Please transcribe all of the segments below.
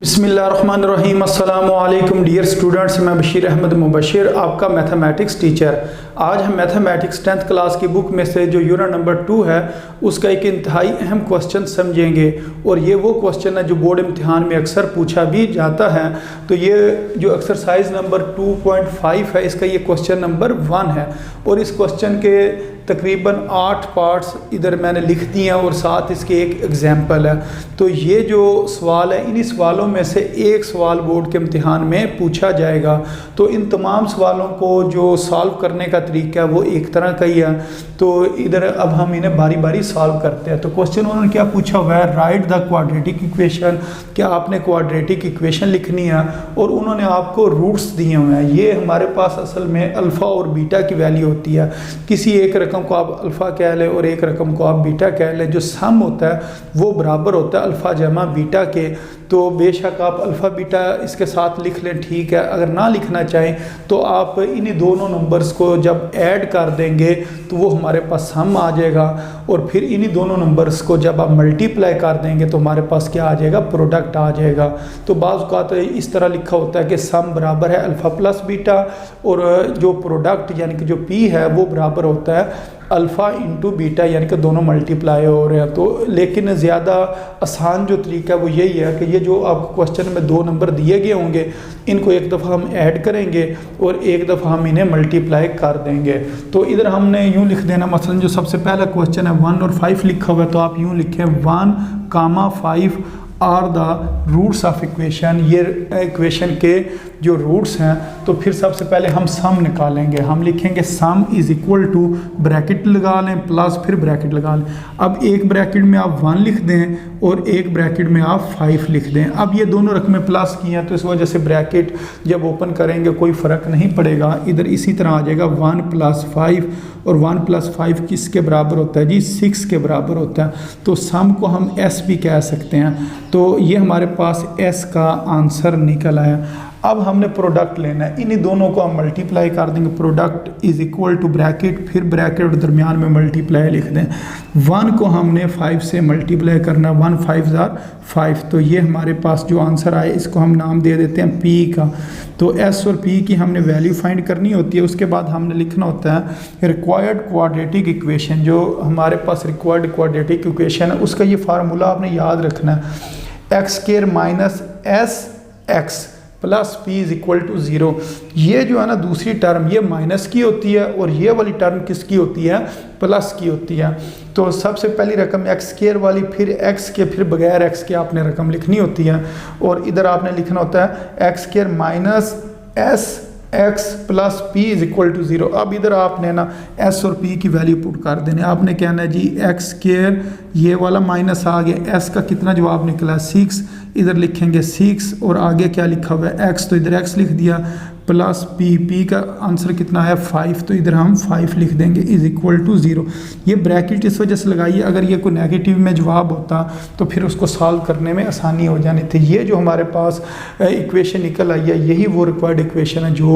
बिस्मिल्लाहिर्रहमानिर्रहीम अस्सलामु अलैकुम डियर स्टूडेंट्स, मैं बशीर अहमद मुबशिर आपका मैथमेटिक्स टीचर। आज हम मैथमेटिक्स 10th क्लास की बुक में से जो यूनिट नंबर 2 है उसका एक इंतहाई अहम क्वेश्चन समझेंगे और ये वो क्वेश्चन है जो बोर्ड इम्तिहान में अक्सर पूछा भी जाता है। तो ये जो एक्सरसाइज नंबर 2.5 है इसका ये क्वेश्चन नंबर 1 है और इस क्वेश्चन के तकरीबन 8 पार्ट्स इधर मैंने लिख दिए हैं और साथ इसके एक एग्जाम्पल है। तो ये जो सवाल है इन्हीं सवालों में से एक सवाल बोर्ड के इम्तिहान में पूछा जाएगा। तो इन तमाम सवालों को जो सॉल्व करने का तरीका है वो एक तरह का ही है। तो इधर अब हम इन्हें बारी बारी सॉल्व करते हैं। तो क्वेश्चन उन्होंने क्या पूछा हुआ है, राइट द क्वाड्रेटिक इक्वेशन। क्या आपने क्वाड्रेटिक इक्वेशन लिखनी है और उन्होंने आपको रूट्स दिए हुए हैं। ये हमारे पास असल में अल्फ़ा और बीटा की वैल्यू होती है। किसी एक रकम को आप अल्फ़ा कह लें और एक रकम को आप बीटा कह लें, जो सम होता है वो बराबर होता है अल्फ़ा जमा बीटा के। तो बेशक आप अल्फ़ा बीटा इसके साथ लिख लें, ठीक है। अगर ना लिखना चाहें तो आप इन्हीं दोनों नंबर्स को जब ऐड कर देंगे तो वो हमारे पास सम आ जाएगा और फिर इन्हीं दोनों नंबर्स को जब आप मल्टीप्लाई कर देंगे तो हमारे पास क्या आ जाएगा, प्रोडक्ट आ जाएगा। तो बाज़ औक़ात तो इस तरह लिखा होता है कि सम बराबर है अल्फ़ा प्लस बीटा और जो प्रोडक्ट यानी कि जो पी है वो बराबर होता है अल्फ़ा इंटू बीटा, यानी कि दोनों मल्टीप्लाई हो रहे हैं। तो लेकिन ज़्यादा आसान जो तरीका है वो यही है कि ये जो आपको क्वेश्चन में 2 नंबर दिए गए होंगे इनको एक दफ़ा हम ऐड करेंगे और एक दफ़ा हम इन्हें मल्टीप्लाई कर देंगे। तो इधर हमने यूँ लिख देना, मसलन जो सबसे पहला क्वेश्चन है 1 और 5 लिखा हुआ है तो आप यूँ लिखें 1, 5 are the roots of equation. ये इक्वेशन के जो रूट्स हैं। तो फिर सबसे पहले हम सम निकालेंगे। हम लिखेंगे sum is equal to, bracket लगा लें प्लस फिर ब्रैकेट लगा लें। अब एक ब्रैकेट में आप 1 लिख दें और एक ब्रैकेट में आप 5 लिख दें। अब ये दोनों रकमें प्लस की हैं तो इस वजह से ब्रैकेट जब ओपन करेंगे कोई फ़र्क नहीं पड़ेगा। इधर इसी तरह आ जाएगा 1 + 5 और 1 + 5 किसके बराबर होता है जी, 6 के बराबर होता है। तो सम को हम एस भी कह सकते हैं। तो ये हमारे पास एस का आंसर निकल आया। अब हमने प्रोडक्ट लेना है, इन्हीं दोनों को हम मल्टीप्लाई कर देंगे। Product is equal to bracket फिर ब्रैकेट दरमियान में मल्टीप्लाई लिख दें। 1 को हमने 5 से मल्टीप्लाई करना, 1 5 = 5। तो ये हमारे पास जो आंसर आए इसको हम नाम दे देते हैं पी का। तो एस और पी की हमने वैल्यू फाइंड करनी होती है। उसके बाद हमने लिखना होता है रिक्वायर्ड क्वाड्रेटिक इक्वेशन। जो हमारे पास रिक्वायर्ड क्वाड्रेटिक इक्वेशन है उसका ये फार्मूला आपने याद रखना है, x² - sx + p = 0। ये जो है ना दूसरी टर्म ये माइनस की होती है और ये वाली टर्म किसकी होती है, प्लस की होती है। तो सबसे पहली रकम x² वाली, फिर x के, फिर बगैर x के आपने रकम लिखनी होती है और इधर आपने लिखना होता है x² - sx + p = 0। अब इधर आपने ना s और p की वैल्यू पुट कर देने। आपने कहना है जी x², ये वाला माइनस आ गया, s का कितना जवाब निकला 6, इधर लिखेंगे 6 और आगे क्या लिखा हुआ है x, तो इधर x लिख दिया प्लस p का आंसर कितना है 5, तो इधर हम 5 लिख देंगे = 0। ये ब्रैकेट इस वजह से लगाइए, अगर ये कोई नेगेटिव में जवाब होता तो फिर उसको सॉल्व करने में आसानी हो जानी थी। ये जो हमारे पास इक्वेशन निकल आई है यही वो रिक्वायर्ड इक्वेशन है जो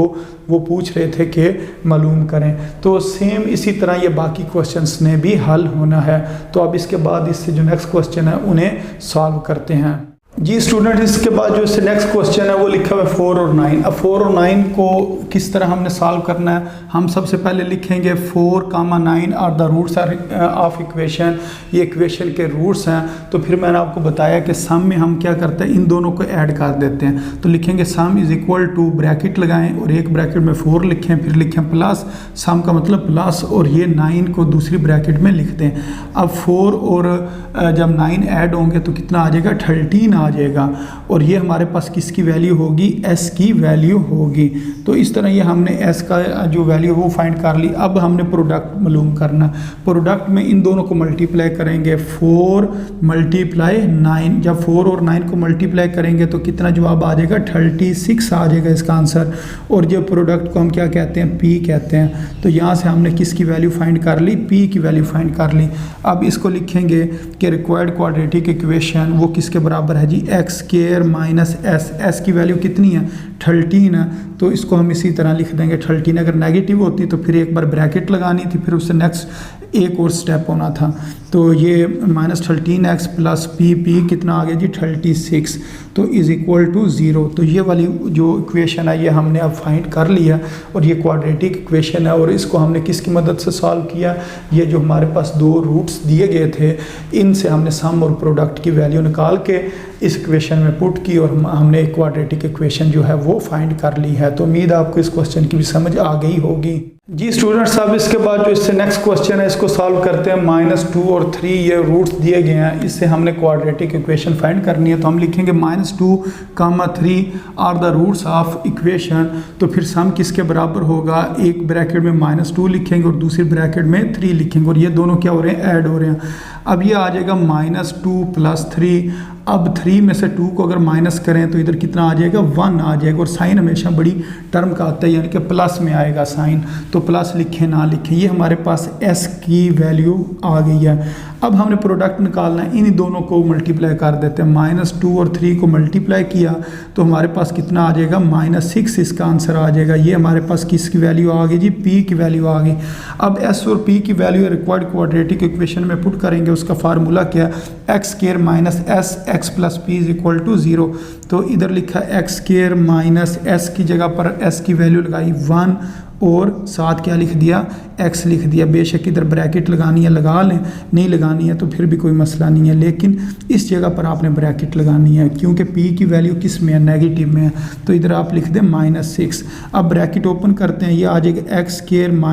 वो पूछ रहे थे कि मालूम करें। तो सेम इसी तरह ये बाकी क्वेश्चंस ने भी हल होना है। तो अब इसके बाद इससे जो नेक्स्ट क्वेश्चन है उन्हें सॉल्व करते हैं जी स्टूडेंट। इसके बाद जो इससे नेक्स्ट क्वेश्चन है वो लिखा हुआ है 4 और 9। अब 4 और 9 को किस तरह हमने सॉल्व करना है, हम सबसे पहले लिखेंगे 4, 9 are the roots of equation. ये इक्वेशन के रूट्स हैं। तो फिर मैंने आपको बताया कि सम में हम क्या करते हैं, इन दोनों को ऐड कर देते हैं। तो लिखेंगे sum is equal to, bracket लगाएं और एक ब्रैकेट में 4 लिखें, फिर लिखें प्लस, सम का मतलब प्लस, और ये 9 को दूसरी ब्रैकेट में लिख दें। अब 4 और जब 9 ऐड होंगे तो कितना आ जाएगा, 13 आ जाएगा। और ये हमारे पास किसकी वैल्यू होगी, s की वैल्यू होगी। तो इस तरह ये हमने s का जो वैल्यू वो फाइंड कर ली। अब हमने प्रोडक्ट मालूम करना। प्रोडक्ट में इन दोनों को मल्टीप्लाई करेंगे, 4 × 9। जब 4 और 9 को मल्टीप्लाई करेंगे तो कितना जवाब आ जाएगा, 36 आ जाएगा इसका आंसर। और जो प्रोडक्ट को हम क्या कहते हैं, p कहते हैं। तो यहाँ से हमने किसकी वैल्यू फाइंड कर ली, p की वैल्यू फाइंड कर ली। अब इसको लिखेंगे कि रिक्वायर्ड क्वाड्रेटिक इक्वेशन वो किसके बराबर है जी, x² - s की वैल्यू कितनी है, 13 है। तो इसको हम इसी तरह लिख देंगे 13। अगर नेगेटिव होती तो फिर एक बार ब्रैकेट लगानी थी, फिर उससे नेक्स्ट एक और स्टेप होना था। तो ये -13x प्लस पी कितना आ गया जी 36, तो इज़ इक्वल टू 0। तो ये वाली जो इक्वेशन है ये हमने अब फाइंड कर लिया और ये क्वाड्रेटिक इक्वेशन है। और इसको हमने किसकी मदद से सॉल्व किया, ये जो हमारे पास दो रूट्स दिए गए थे इनसे हमने सम और प्रोडक्ट की वैल्यू निकाल के इस इक्वेशन में पुट की और हमने एक क्वाड्रेटिक इक्वेशन जो है वो फाइंड कर ली है। तो उम्मीद है आपको इस क्वेश्चन की भी समझ आ गई होगी। जी स्टूडेंट्स, अब इसके बाद जो इससे नेक्स्ट क्वेश्चन है इसको सॉल्व करते हैं। -2 और 3 ये रूट्स दिए गए हैं, इससे हमने क्वाड्रेटिक इक्वेशन फाइंड करनी है। तो हम लिखेंगे -2, 3 are the roots of equation. तो फिर सम किसके बराबर होगा, एक ब्रैकेट में -2 लिखेंगे और दूसरी ब्रैकेट में 3 लिखेंगे और ये दोनों क्या हो रहे हैं, ऐड हो रहे हैं। अब ये आ जाएगा -2 + 3। अब 3 में से 2 को अगर माइनस करें तो इधर कितना आ जाएगा, 1 आ जाएगा। और साइन हमेशा बड़ी टर्म का आता है, यानी कि प्लस में आएगा साइन, तो प्लस लिखें ना लिखें। ये हमारे पास s की वैल्यू आ गई है। अब हमने प्रोडक्ट निकालना है, इन दोनों को मल्टीप्लाई कर देते हैं। -2 और 3 को मल्टीप्लाई किया तो हमारे पास कितना आ जाएगा, -6 इसका आंसर आ जाएगा। ये हमारे पास किसकी वैल्यू आ गई जी, p की वैल्यू आ गई। अब s और p की वैल्यू रिक्वायर्ड क्वाड्रेटिक इक्वेशन में पुट करेंगे। उसका फार्मूला क्या है, x² - s x + p = 0। तो इधर लिखा x² - s की जगह पर s की वैल्यू लगाई 1 और साथ क्या लिख दिया, x लिख दिया। बेशक इधर ब्रैकेट लगानी है लगा लें, नहीं लगानी है तो फिर भी कोई मसला नहीं है, लेकिन इस जगह पर आपने ब्रैकेट लगानी है क्योंकि p की वैल्यू किस में है, नेगेटिव में है। तो इधर आप लिख दें -6। अब ब्रैकेट ओपन करते हैं, ये आ जाएगा x² -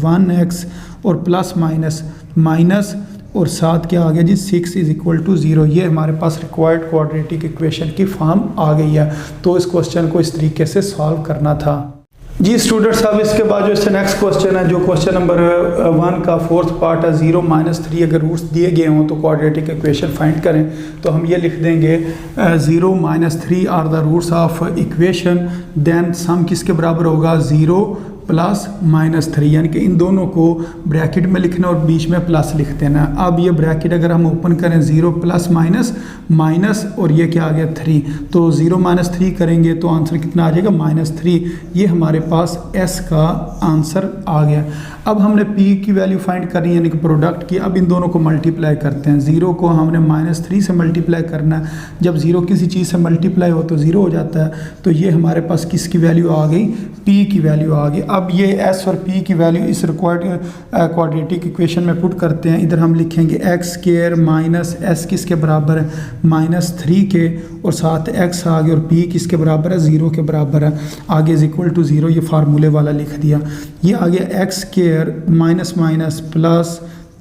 1x और प्लस माइनस और साथ क्या आ गया जी, 6 = 0। ये हमारे पास रिक्वायर्ड क्वाड्रेटिक इक्वेशन की फॉर्म आ गई है। तो इस क्वेश्चन को इस तरीके से सॉल्व करना था। जी स्टूडेंट्स, अब इसके बाद जो इससे नेक्स्ट क्वेश्चन है, जो क्वेश्चन नंबर 1 का 4th पार्ट है, 0 - 3 अगर रूट्स दिए गए हों तो क्वाड्रेटिक इक्वेशन फाइंड करें। तो हम ये लिख देंगे 0 - 3 are the roots of equation, then sum किसके बराबर होगा, 0 + -3, यानी कि इन दोनों को ब्रैकेट में लिखना और बीच में प्लस लिख देना। अब ये ब्रैकेट अगर हम ओपन करें, 0 + माइनस और ये क्या आ गया 3, तो 0 - 3 करेंगे तो आंसर कितना आ जाएगा, -3। ये हमारे पास s का आंसर आ गया। अब हमने p की वैल्यू फाइंड करनी है, यानी कि प्रोडक्ट की। अब इन दोनों को मल्टीप्लाई करते हैं। 0 को हमने -3 से मल्टीप्लाई करना है। जब 0 किसी चीज़ से मल्टीप्लाई हो तो 0 हो जाता है। तो ये हमारे पास किसकी वैल्यू आ गई, p की वैल्यू आ गई। अब ये s और p की वैल्यू इस रिक्वायर्ड क्वाड्रेटिक इक्वेशन में पुट करते हैं। इधर हम लिखेंगे x² - s किसके बराबर है, -3 के, और साथ x आ गया और p किसके बराबर है, 0 के बराबर है। आगे = 0, ये फार्मूले वाला लिख दिया। ये आ गया x² -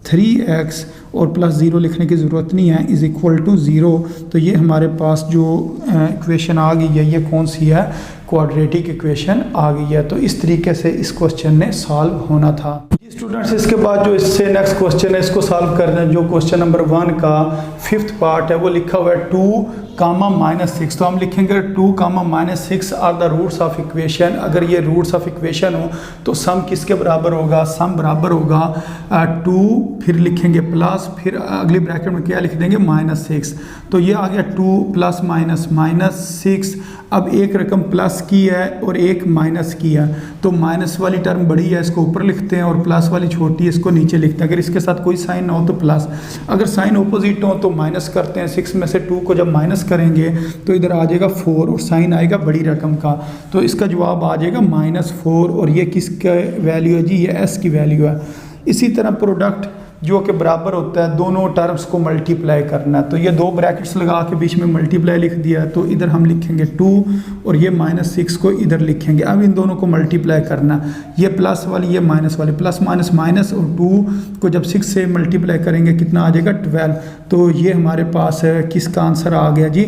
3x और +0 लिखने की ज़रूरत नहीं है, = 0। तो ये हमारे पास जो इक्वेशन आ गई है, ये कौन सी है, क्वाड्रेटिक इक्वेशन आ गई है। तो इस तरीके से इस क्वेश्चन ने सॉल्व होना था। स्टूडेंट्स, इसके बाद जो इससे नेक्स्ट क्वेश्चन है इसको सॉल्व करना है। जो क्वेश्चन नंबर 1 का 5th पार्ट है वो लिखा हुआ है 2, -6। तो हम लिखेंगे 2, -6 are the roots of equation. अगर ये रूट्स ऑफ इक्वेशन हो तो सम किसके बराबर होगा, सम बराबर होगा 2, फिर लिखेंगे प्लस, फिर अगली ब्रैकेट में क्या लिख देंगे, -6। तो ये आ गया 2 + -6। अब एक रकम प्लस की है और एक माइनस की है, तो माइनस वाली टर्म बड़ी है, इसको ऊपर लिखते हैं, और प्लस वाली छोटी है, इसको नीचे लिखते हैं। अगर इसके साथ कोई साइन ना हो तो प्लस, अगर साइन ऑपोजिट हो तो माइनस करते हैं। 6 में से 2 को जब माइनस करेंगे तो इधर आ जाएगा 4 और साइन आएगा बड़ी रकम का, तो इसका जवाब आ जाएगा -4। और ये किसका वैल्यू है जी, ये s की वैल्यू है। इसी तरह प्रोडक्ट जो कि बराबर होता है, दोनों टर्म्स को मल्टीप्लाई करना है। तो ये 2 ब्रैकेट्स लगा के बीच में मल्टीप्लाई लिख दिया है। तो इधर हम लिखेंगे 2 और ये -6 को इधर लिखेंगे। अब इन दोनों को मल्टीप्लाई करना, ये प्लस वाली, ये माइनस वाली, प्लस माइनस, और 2 को जब 6 से मल्टीप्लाई करेंगे कितना आ जाएगा, 12। तो ये हमारे पास किसका आंसर आ गया जी,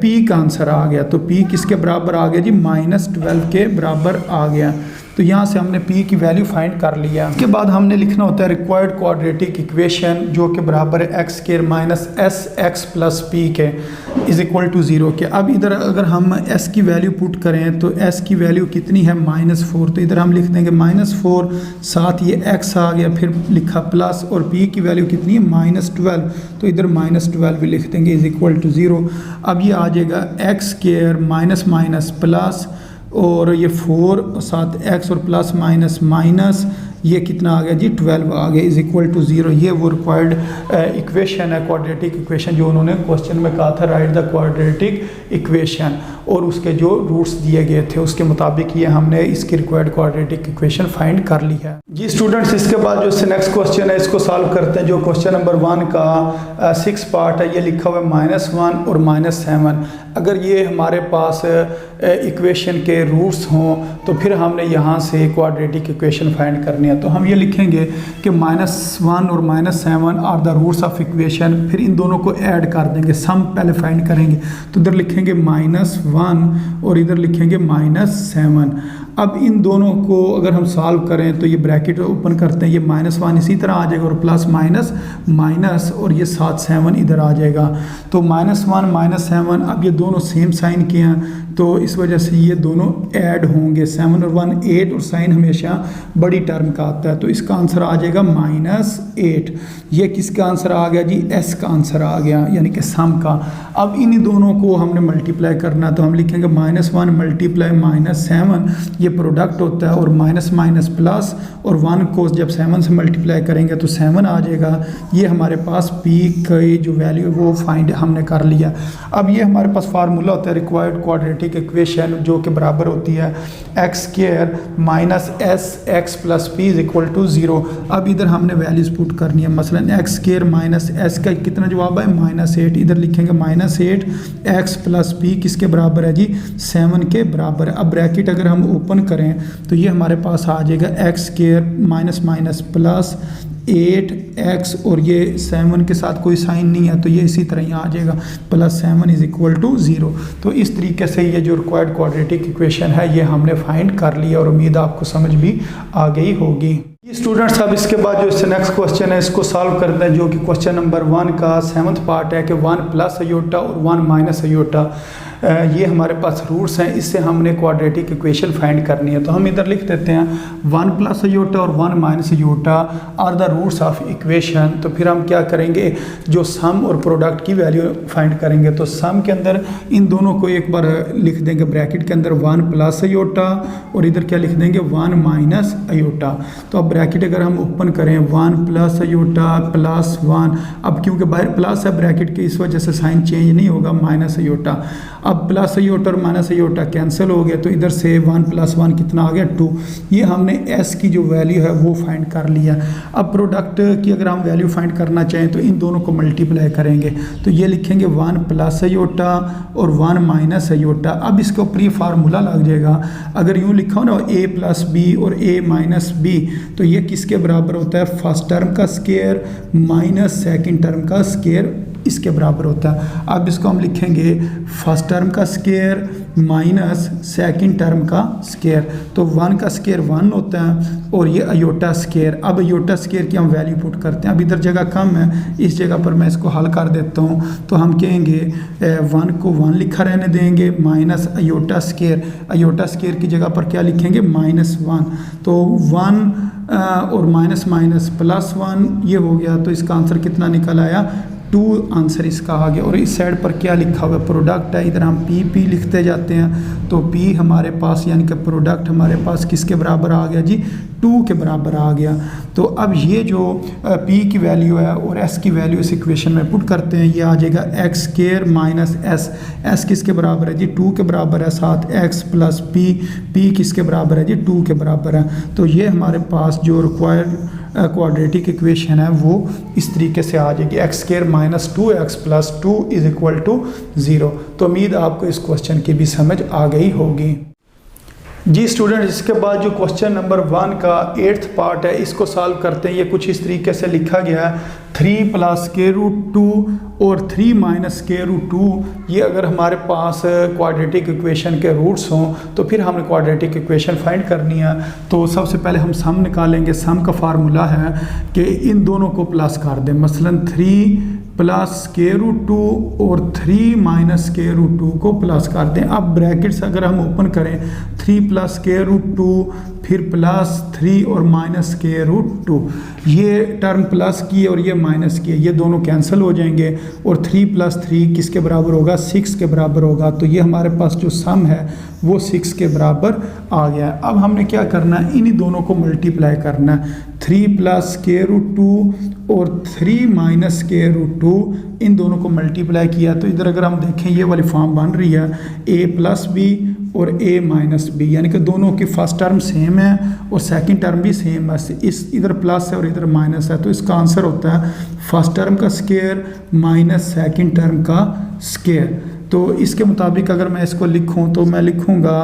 p का आंसर आ गया। तो p किसके बराबर आ गया जी, -12 के बराबर आ गया। तो यहाँ से हमने p की वैल्यू फाइंड कर लिया। उसके बाद हमने लिखना होता है रिक्वायर्ड क्वाड्रेटिक इक्वेशन, जो कि बराबर है x² - sx + p के = 0 के। अब इधर अगर हम s की वैल्यू पुट करें तो s की वैल्यू कितनी है, -4। तो इधर हम लिख देंगे -4, साथ ये x आ गया, फिर लिखा प्लस, और p की वैल्यू कितनी है, -12। तो इधर -12 भी लिख देंगे = 0। अब ये आ जाएगा x² - प्लस और ये 4 साथ x और प्लस माइनस, ये कितना आ गया जी 12 आ गया इज इक्वल टू 0। ये वो रिक्वायर्ड इक्वेशन है, क्वाड्रेटिक इक्वेशन जो उन्होंने क्वेश्चन में कहा था राइट द क्वाड्रेटिक इक्वेशन, और उसके जो रूट्स दिए गए थे उसके मुताबिक ये हमने इसकी रिक्वायर्ड क्वाड्रेटिक इक्वेशन फाइंड कर ली है। जी स्टूडेंट्स, इसके बाद जो नेक्स्ट क्वेश्चन है इसको सॉल्व करते हैं। जो क्वेश्चन नंबर 1 का 6 पार्ट है, ये लिखा हुआ है -1 और -7। अगर ये हमारे पास इक्वेशन के रूट्स हों तो फिर हमने यहाँ से क्वाड्रेटिक इक्वेशन फाइंड करनी है। तो हम ये लिखेंगे कि -1 और -7 are the roots of equation, फिर इन दोनों को ऐड कर देंगे, सम पहले फाइंड करेंगे। तो इधर लिखेंगे -1 और इधर लिखेंगे -7। अब इन दोनों को अगर हम सॉल्व करें तो ये ब्रैकेट ओपन करते हैं, ये -1 इसी तरह आ जाएगा और प्लस माइनस माइनस और ये 7 इधर आ जाएगा। तो -1 -7, अब ये दोनों सेम साइन के हैं तो इस वजह से ये दोनों ऐड होंगे। 7 और 1 8 और साइन हमेशा बड़ी टर्म का आता है, तो इसका आंसर आ जाएगा -8। ये किसका आंसर आ गया जी? S का आंसर आ गया, यानी कि सम का। अब इन दोनों को हमने मल्टीप्लाई करना, तो हम लिखेंगे -1 मल्टीप्लाई -7, ये प्रोडक्ट होता है, और माइनस माइनस प्लस, और 1 को जब 7 से मल्टीप्लाई करेंगे तो 7 आ जाएगा। ये हमारे पास P की जो वैल्यू है वो फाइंड हमने कर लिया। अब ये हमारे पास फार्मूला होता है रिक्वायर्ड क्वाड्रेटिक इक्वेशन, जो कि बराबर होती है x² - sx + p = 0। अब इधर हमने वैल्यूज पुट करनी है, मसलन x² - s का कितना जवाब है? -8। इधर लिखेंगे -8 x + p किसके बराबर है जी? 7 के बराबर है। अब ब्रैकेट अगर हम ओपन करें तो ये हमारे पास आ जाएगा x² minus minus plus 8x, और ये 7 के साथ कोई साइन नहीं है तो ये इसी तरह यहाँ आ जाएगा +7 = 0। तो इस तरीके से ये जो रिक्वायर्ड क्वाड्रेटिक इक्वेशन है ये हमने फाइंड कर लिया, और उम्मीद आपको समझ भी आ गई होगी। स्टूडेंट्स, अब इसके बाद जो इससे नेक्स्ट क्वेश्चन है इसको सॉल्व करते हैं, जो कि क्वेश्चन नंबर 1 का 7th पार्ट है कि 1 + अयोटा और 1 - अयोटा ये हमारे पास रूट्स हैं, इससे हमने क्वाड्रेटिक इक्वेशन फाइंड करनी है। तो हम इधर लिख देते हैं 1 + अयोटा और 1 - iota are the roots of equation. तो फिर हम क्या करेंगे, जो सम और प्रोडक्ट की वैल्यू फाइंड करेंगे। तो सम के अंदर इन दोनों को एक बार लिख देंगे ब्रैकेट के अंदर 1 + अयोटा, और इधर क्या लिख देंगे 1 - अयोटा। तो अब ब्रैकेट अगर हम ओपन करें 1 + अयोटा +1, अब क्योंकि बाहर प्लस है ब्रैकेट के इस वजह से साइन चेंज नहीं होगा, - अयोटा। अब प्लस अयोटा और माइनस अयोटा कैंसिल हो गया, तो इधर से 1 + 1 कितना आ गया 2। ये हमने s की जो वैल्यू है वो फाइंड कर लिया। अब प्रोडक्ट की अगर हम वैल्यू फाइंड करना चाहें तो इन दोनों को मल्टीप्लाई करेंगे, तो ये लिखेंगे 1 + अयोटा और 1 - अयोटा। अब इसके ऊपर ये फार्मूला लग जाएगा, अगर यूँ लिखा हो ना a + b और a - b, तो ये किसके बराबर होता है? फर्स्ट टर्म का स्क्वायर माइनस सेकेंड टर्म का स्क्वायर, इसके बराबर होता है। अब इसको हम लिखेंगे फर्स्ट टर्म का स्क्वायर माइनस सेकंड टर्म का स्क्वायर। तो 1 का स्क्वायर 1 होता है और ये अयोटा स्क्वायर। अब अयोटा स्क्वायर की हम वैल्यू पुट करते हैं। अब इधर जगह कम है, इस जगह पर मैं इसको हल कर देता हूँ। तो हम कहेंगे 1 को 1 लिखा रहने देंगे minus iota square. Iota square की जगह पर क्या लिखेंगे? -1। तो 1 और माइनस माइनस +1 ये हो गया। तो इसका आंसर कितना निकल आया? 2 आंसर इसका आ गया। और इस साइड पर क्या लिखा हुआ है? प्रोडक्ट है। इधर हम P लिखते जाते हैं, तो P हमारे पास यानी कि प्रोडक्ट हमारे पास किसके बराबर आ गया जी? 2 के बराबर आ गया। तो अब ये जो P की वैल्यू है और S की वैल्यू इस इक्वेशन में पुट करते हैं, ये आ जाएगा x² - s। s किसके बराबर है जी? 2 के बराबर है। साथ x + p, p किसके बराबर है जी? 2 के बराबर है। तो ये हमारे पास जो रिक्वायर्ड क्वाड्रेटिक इक्वेशन है वो इस तरीके से आ जाएगी x² - 2x + 2 = 0। तो उम्मीद आपको इस क्वेश्चन की भी समझ आ गई होगी। जी स्टूडेंट, इसके बाद जो क्वेश्चन नंबर 1 का 8th पार्ट है इसको सॉल्व करते हैं। ये कुछ इस तरीके से लिखा गया है 3 + √2 और 3 - √2। ये अगर हमारे पास क्वाड्रेटिक इक्वेशन के रूट्स हों तो फिर हमने क्वाड्रेटिक इक्वेशन फाइंड करनी है। तो सबसे पहले हम सम निकालेंगे। सम का फार्मूला है कि इन दोनों को प्लस कर दें, मसलन 3 + √2 और 3 - √2 को प्लस कर दें। अब ब्रैकेट्स अगर हम ओपन करें 3 + √2 फिर +3 और -√2, ये टर्म प्लस की और ये माइनस किया, ये दोनों कैंसिल हो जाएंगे और 3 + 3 किसके बराबर होगा, 6 के बराबर होगा। तो ये हमारे पास जो सम है वो 6 के बराबर आ गया। अब हमने क्या करना है, इन्हीं दोनों को मल्टीप्लाई करना है। 3 + √2 और 3 - √2 इन दोनों को मल्टीप्लाई किया तो इधर अगर हम देखें ये वाली फॉर्म बन रही है a + b और a - b, यानी कि दोनों की फर्स्ट टर्म सेम है और सेकंड टर्म भी सेम है। इस इधर प्लस है और इधर माइनस है, तो इसका आंसर होता है फर्स्ट टर्म का स्क्वायर माइनस सेकंड टर्म का स्क्वायर। तो इसके मुताबिक अगर मैं इसको लिखूं तो मैं लिखूंगा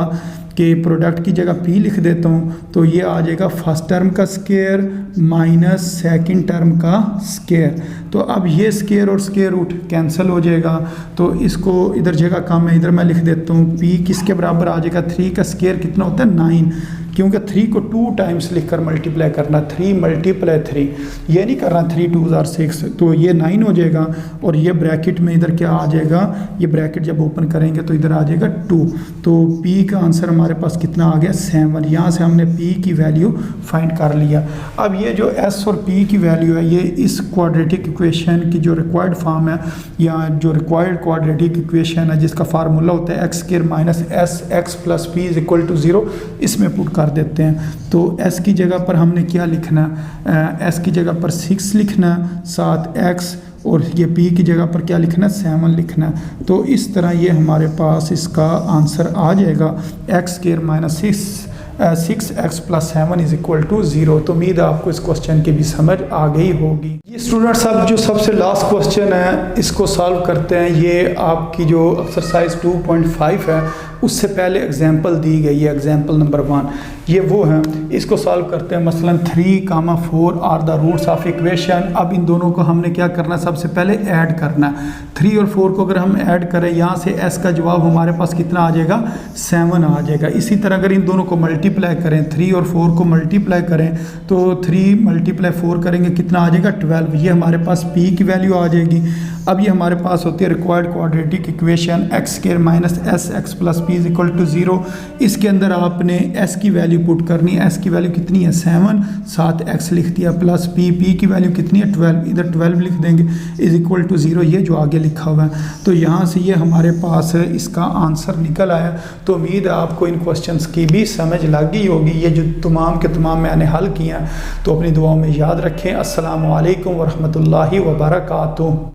कि प्रोडक्ट की जगह p लिख देता हूँ, तो ये आ जाएगा फर्स्ट टर्म का स्क्वायर माइनस सेकंड टर्म का स्क्वायर। तो अब ये स्क्वायर और स्क्वायर रूट कैंसिल हो जाएगा, तो इसको इधर जगह कम है, इधर मैं लिख देता हूँ p किसके बराबर आ जाएगा, 3 का स्क्वायर कितना होता है 9, क्योंकि 3 को 2 टाइम्स लिखकर मल्टीप्लाई करना, 3 × 3, ये नहीं करना 3 × 2 = 6, तो ये 9 हो जाएगा और ये ब्रैकेट में इधर क्या आ जाएगा, ये ब्रैकेट जब ओपन करेंगे तो इधर आ जाएगा 2। तो p का आंसर हमारे पास कितना आ गया 7। यहाँ से हमने p की वैल्यू फाइंड कर लिया। अब ये जो s और p की वैल्यू है ये इस क्वाड्रेटिक इक्वेशन की जो रिक्वायर्ड फॉर्म है या जो रिक्वायर्ड क्वाड्रेटिक इक्वेशन है जिसका फार्मूला होता है x² - sx + p = 0, इसमें पुट कर देते हैं। तो s की जगह पर हमने क्या लिखना है, s की जगह पर 6 लिखना, साथ x और ये p की जगह पर क्या लिखना है 7 लिखना है। तो इस तरह ये हमारे पास इसका आंसर आ जाएगा x² - 6x + 7 = 0। तो उम्मीद है आपको इस क्वेश्चन की भी समझ आ गई होगी। ये स्टूडेंट्स अब जो सबसे लास्ट क्वेश्चन है इसको सॉल्व करते हैं। ये आपकी जो एक्सरसाइज 2.5 है उससे पहले एग्जाम्पल दी गई है, एग्जाम्पल नंबर 1 ये वो है, इसको सॉल्व करते हैं। मसलन 3, 4 are the roots of equation. अब इन दोनों को हमने क्या करना है, सबसे पहले ऐड करना है। 3 और 4 को अगर हम ऐड करें यहाँ से s का जवाब हमारे पास कितना आ जाएगा 7 आ जाएगा। इसी तरह अगर इन दोनों को मल्टीप्लाई करें, 3 और 4 को मल्टीप्लाई करें तो 3 × 4 करेंगे कितना आ जाएगा 12, ये हमारे पास p की वैल्यू आ जाएगी। अब ये हमारे पास होती है required quadratic equation x² - sx + p = 0। इसके अंदर आपने s की वैल्यू पुट करनी है, s की वैल्यू कितनी है 7, साथ x लिख दिया प्लस p की वैल्यू कितनी है 12, इधर 12 लिख देंगे = 0, ये जो आगे लिखा हुआ है। तो यहाँ से ये हमारे पास इसका आंसर निकल आया। तो उम्मीद है आपको इन क्वेश्चंस की भी समझ लग गई होगी। ये जो तमाम के तमाम मैंने हल किया तो अपनी दुआओं में याद रखें। अस्सलामु अलैकुम व रहमतुल्लाहि व बरकातुहू।